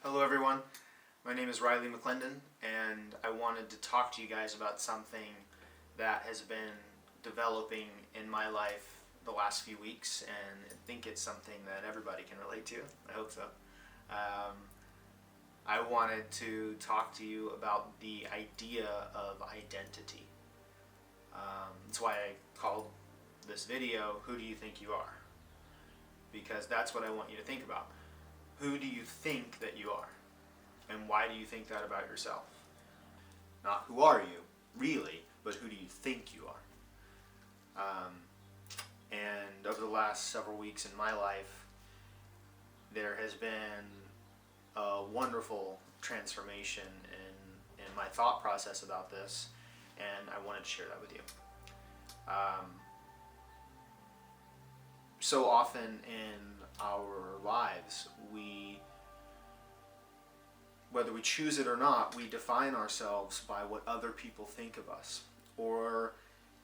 Hello everyone, my name is Riley McClendon and I wanted to talk to you guys about something that has been developing in my life the last few weeks, and I think it's something that everybody can relate to. I hope so. Um, I wanted to talk to you about the idea of identity. That's why I called this video, Who Do You Think You Are? Because that's what I want you to think about. Who do you think that you are? And why do you think that about yourself? Not who are you, really, but who do you think you are? And over the last several weeks in my life, there has been a wonderful transformation in my thought process about this, and I wanted to share that with you. So often in our lives, whether we choose it or not, we define ourselves by what other people think of us, or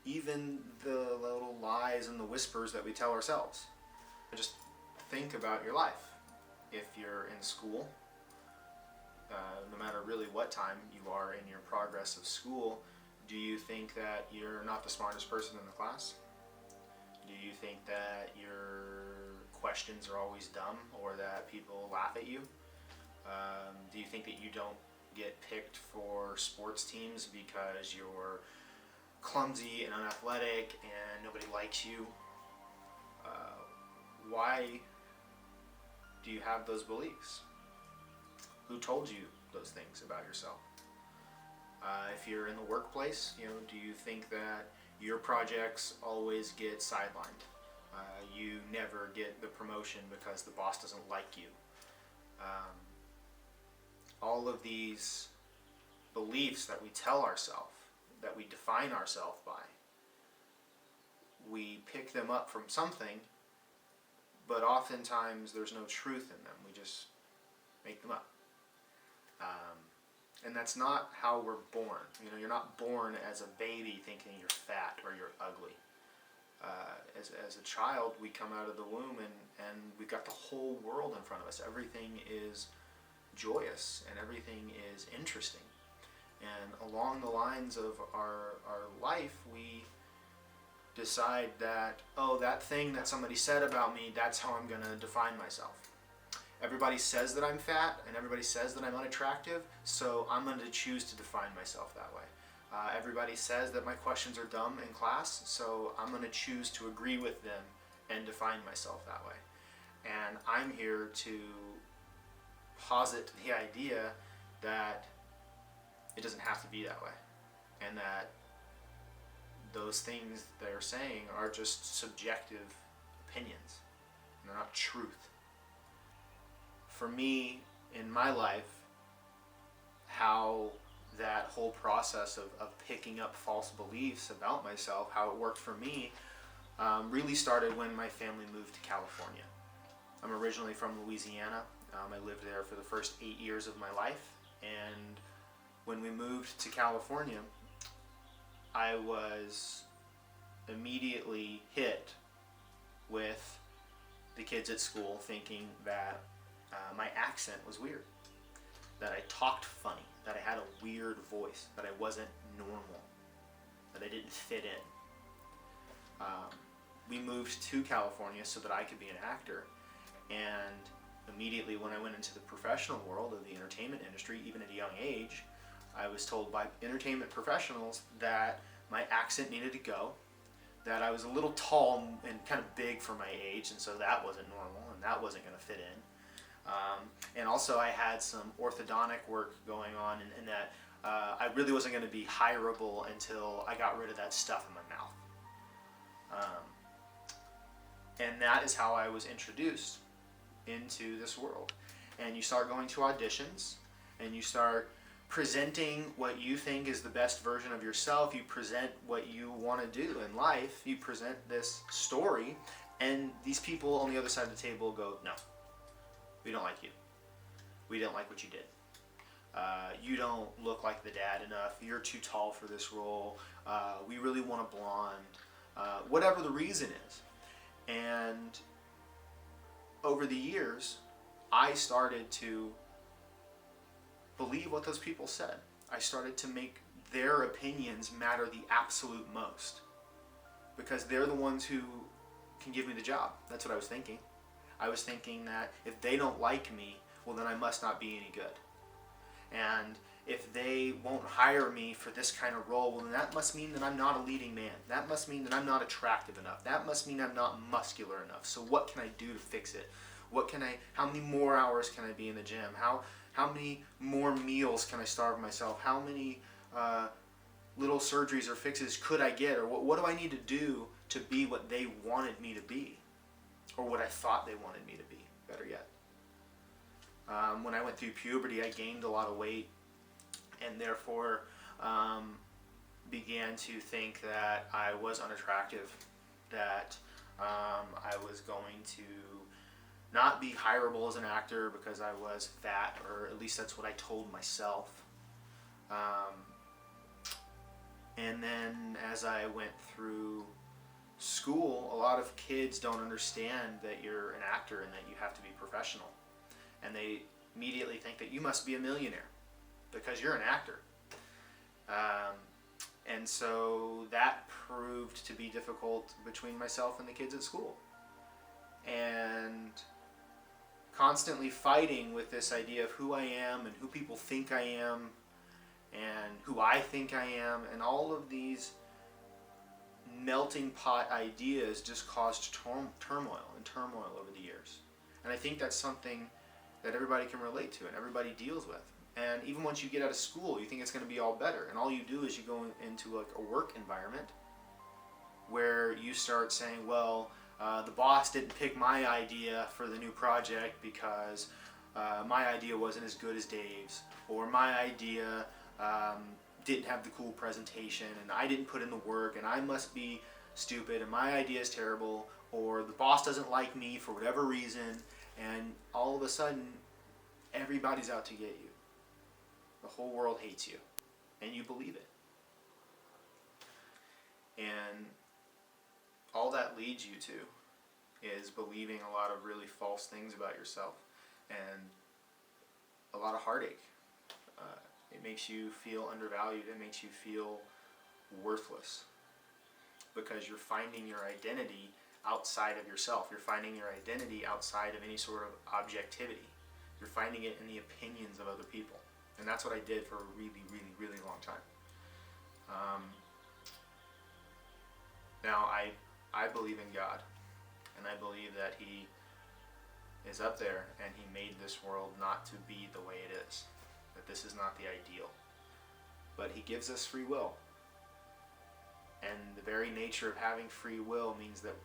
even the little lies and the whispers that we tell ourselves. Just think about your life. If you're in school, no matter really what time you are in your progress of school, do you think that you're not the smartest person in the class? Do you think that your questions are always dumb, or that people laugh at you? Do you think that you don't get picked for sports teams because you're clumsy and unathletic and nobody likes you? Why do you have those beliefs? Who told you those things about yourself? If you're in the workplace, do you think that your projects always get sidelined? You never get the promotion because the boss doesn't like you. All of these beliefs that we tell ourselves, that we define ourselves by, we pick them up from something, but oftentimes there's no truth in them. We just make them up. And that's not how we're born. You're not born as a baby thinking you're fat or you're ugly. As a child, we come out of the womb and we've got the whole world in front of us. Everything is joyous and everything is interesting. And along the lines of our life, we decide that, that thing that somebody said about me, that's how I'm going to define myself. Everybody says that I'm fat and everybody says that I'm unattractive, so I'm going to choose to define myself that way. Everybody says that my questions are dumb in class, so I'm going to choose to agree with them and define myself that way. And I'm here to posit the idea that it doesn't have to be that way, and that those things they're saying are just subjective opinions, and they're not truth. For me, in my life, how that whole process of picking up false beliefs about myself, how it worked for me, really started when my family moved to California. I'm originally from Louisiana. I lived there for the first 8 years of my life, and when we moved to California, I was immediately hit with the kids at school thinking that my accent was weird, that I talked funny, that I had a weird voice, that I wasn't normal, that I didn't fit in. We moved to California so that I could be an actor, and immediately when I went into the professional world of the entertainment industry, even at a young age, I was told by entertainment professionals that my accent needed to go, that I was a little tall and kind of big for my age, and so that wasn't normal and that wasn't going to fit in. And also I had some orthodontic work going on, and that I really wasn't going to be hireable until I got rid of that stuff in my mouth. And that is how I was introduced into this world. And you start going to auditions, and you start presenting what you think is the best version of yourself. You present what you want to do in life. You present this story, and these people on the other side of the table go, no, we don't like you. We don't like what you did. You don't look like the dad enough. You're too tall for this role. We really want a blonde. Whatever the reason is. And over the years, I started to believe what those people said. I started to make their opinions matter the absolute most, because they're the ones who can give me the job. That's what I was thinking. I was thinking that if they don't like me, well, then I must not be any good. And if they won't hire me for this kind of role, well, then that must mean that I'm not a leading man. That must mean that I'm not attractive enough. That must mean I'm not muscular enough. So what can I do to fix it? How many more hours can I be in the gym? How many more meals can I starve myself? How many little surgeries or fixes could I get? Or what do I need to do to be what they wanted me to be? Or what I thought they wanted me to be, better yet. When I went through puberty, I gained a lot of weight, and therefore began to think that I was unattractive, that I was going to not be hireable as an actor because I was fat, or at least that's what I told myself. And then as I went through school, a lot of kids don't understand that you're an actor and that you have to be professional. And they immediately think that you must be a millionaire because you're an actor. And so that proved to be difficult between myself and the kids at school. And constantly fighting with this idea of who I am and who people think I am and who I think I am, and all of these melting pot ideas just caused turmoil over the years. And I think that's something that everybody can relate to and everybody deals with. And even once you get out of school, you think it's going to be all better, and all you do is you go into like a work environment where you start saying, well, the boss didn't pick my idea for the new project because my idea wasn't as good as Dave's, or my idea didn't have the cool presentation, and I didn't put in the work, and I must be stupid, and my idea is terrible, or the boss doesn't like me for whatever reason, and all of a sudden, everybody's out to get you. The whole world hates you, and you believe it. And all that leads you to is believing a lot of really false things about yourself, and a lot of heartache. It makes you feel undervalued. It makes you feel worthless because you're finding your identity outside of yourself. You're finding your identity outside of any sort of objectivity. You're finding it in the opinions of other people. And that's what I did for a really, really, really long time. Now, I believe in God, and I believe that He is up there, and He made this world not to be the way it is. That this is not the ideal. But He gives us free will. And the very nature of having free will means that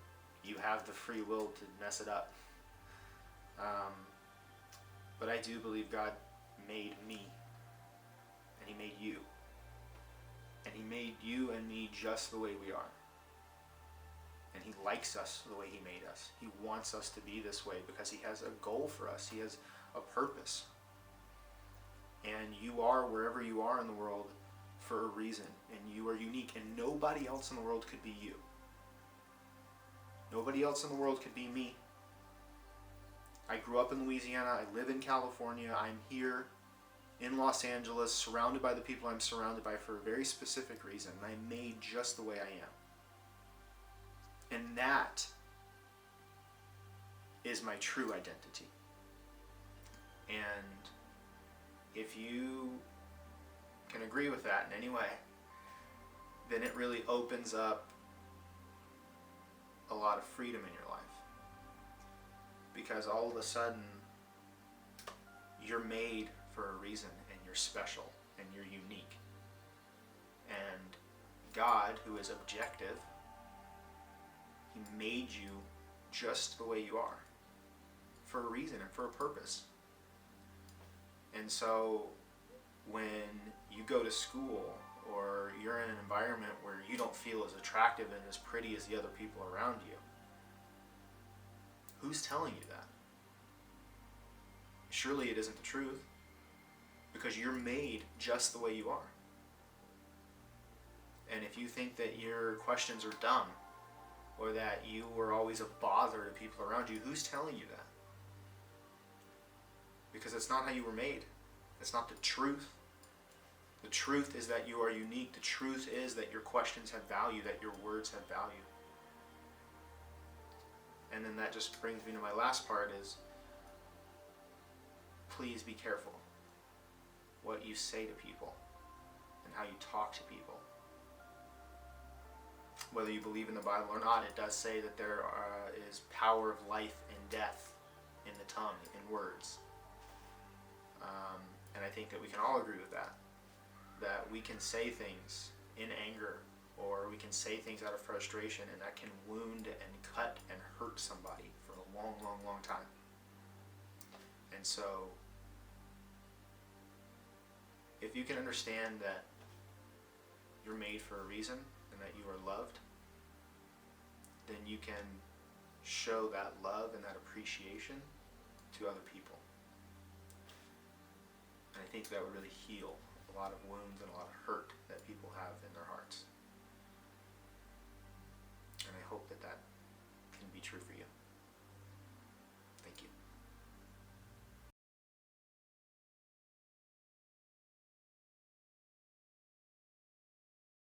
you have the free will to mess it up. But I do believe God made me. And He made you. And He made you and me just the way we are. And He likes us the way He made us. He wants us to be this way because He has a goal for us. He has a purpose. And you are wherever you are in the world for a reason. And you are unique. And nobody else in the world could be you. Nobody else in the world could be me. I grew up in Louisiana. I live in California. I'm here in Los Angeles, surrounded by the people I'm surrounded by for a very specific reason. And I'm made just the way I am. And that is my true identity. And if you can agree with that in any way, then it really opens up a lot of freedom in your life. Because all of a sudden, you're made for a reason, and you're special, and you're unique. And God, who is objective, He made you just the way you are, for a reason and for a purpose. And so when you go to school or you're in an environment where you don't feel as attractive and as pretty as the other people around you, who's telling you that? Surely it isn't the truth, because you're made just the way you are. And if you think that your questions are dumb, or that you were always a bother to people around you, who's telling you that? Because it's not how you were made. It's not the truth. The truth is that you are unique. The truth is that your questions have value, that your words have value. And then that just brings me to my last part is, please be careful what you say to people and how you talk to people. Whether you believe in the Bible or not, it does say that there is power of life and death in the tongue, in words. And I think that we can all agree with that. That we can say things in anger, or we can say things out of frustration, and that can wound and cut and hurt somebody for a long, long, long time. And so, if you can understand that you're made for a reason and that you are loved, then you can show that love and that appreciation to other people. And I think that would really heal a lot of wounds and a lot of hurt